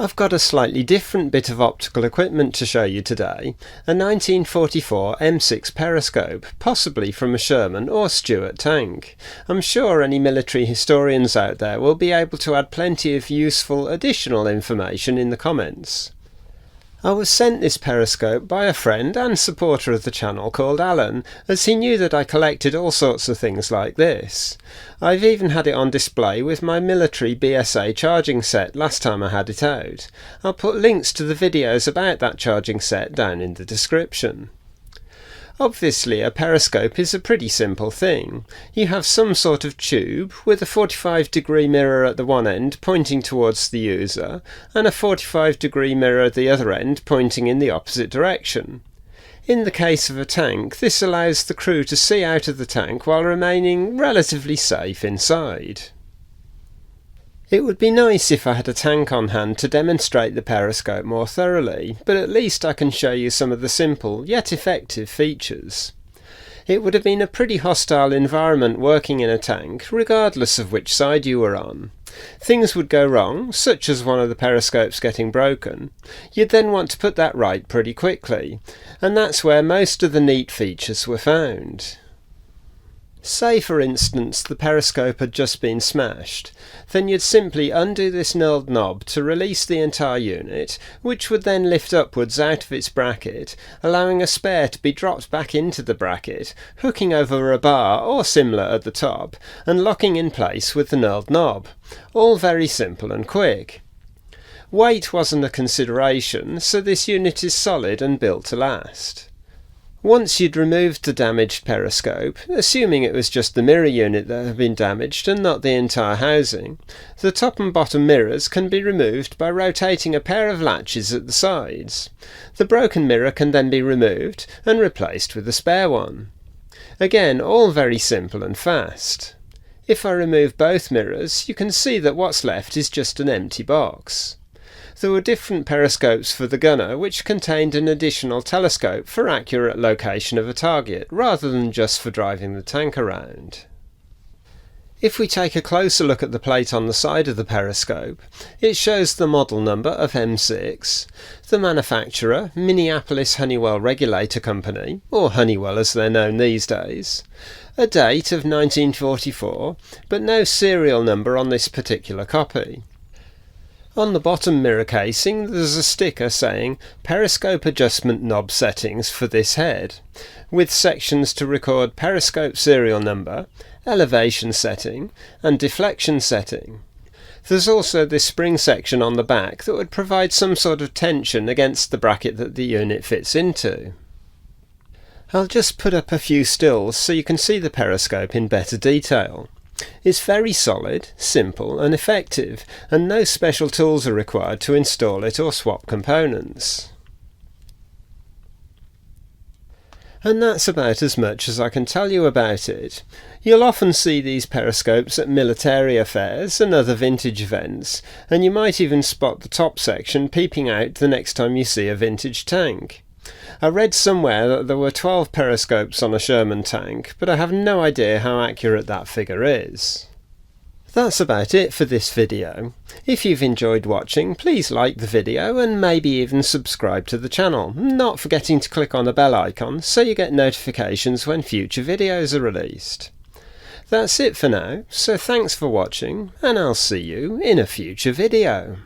I've got a slightly different bit of optical equipment to show you today, a 1944 M6 periscope, possibly from a Sherman or Stuart tank. I'm sure any military historians out there will be able to add plenty of useful additional information in the comments. I was sent this periscope by a friend and supporter of the channel called Alan, as he knew that I collected all sorts of things like this. I've even had it on display with my military BSA charging set last time I had it out. I'll put links to the videos about that charging set down in the description. Obviously, a periscope is a pretty simple thing. You have some sort of tube with a 45-degree mirror at the one end pointing towards the user, and a 45-degree mirror at the other end pointing in the opposite direction. In the case of a tank, this allows the crew to see out of the tank while remaining relatively safe inside. It would be nice if I had a tank on hand to demonstrate the periscope more thoroughly, but at least I can show you some of the simple yet effective features. It would have been a pretty hostile environment working in a tank, regardless of which side you were on. Things would go wrong, such as one of the periscopes getting broken. You'd then want to put that right pretty quickly, and that's where most of the neat features were found. Say, for instance, the periscope had just been smashed, then you'd simply undo this knurled knob to release the entire unit, which would then lift upwards out of its bracket, allowing a spare to be dropped back into the bracket, hooking over a bar or similar at the top, and locking in place with the knurled knob. All very simple and quick. Weight wasn't a consideration, so this unit is solid and built to last. Once you'd removed the damaged periscope, assuming it was just the mirror unit that had been damaged and not the entire housing, the top and bottom mirrors can be removed by rotating a pair of latches at the sides. The broken mirror can then be removed and replaced with a spare one. Again, all very simple and fast. If I remove both mirrors, you can see that what's left is just an empty box. There were different periscopes for the gunner, which contained an additional telescope for accurate location of a target, rather than just for driving the tank around. If we take a closer look at the plate on the side of the periscope, it shows the model number of M6, the manufacturer, Minneapolis Honeywell Regulator Company, or Honeywell as they're known these days, a date of 1944, but no serial number on this particular copy. On the bottom mirror casing there's a sticker saying Periscope Adjustment Knob Settings for this head, with sections to record periscope serial number, elevation setting and deflection setting. There's also this spring section on the back that would provide some sort of tension against the bracket that the unit fits into. I'll just put up a few stills so you can see the periscope in better detail. It's very solid, simple and effective, and no special tools are required to install it or swap components. And that's about as much as I can tell you about it. You'll often see these periscopes at military affairs and other vintage events, and you might even spot the top section peeping out the next time you see a vintage tank. I read somewhere that there were 12 periscopes on a Sherman tank, but I have no idea how accurate that figure is. That's about it for this video. If you've enjoyed watching, please like the video and maybe even subscribe to the channel, not forgetting to click on the bell icon so you get notifications when future videos are released. That's it for now, so thanks for watching, and I'll see you in a future video.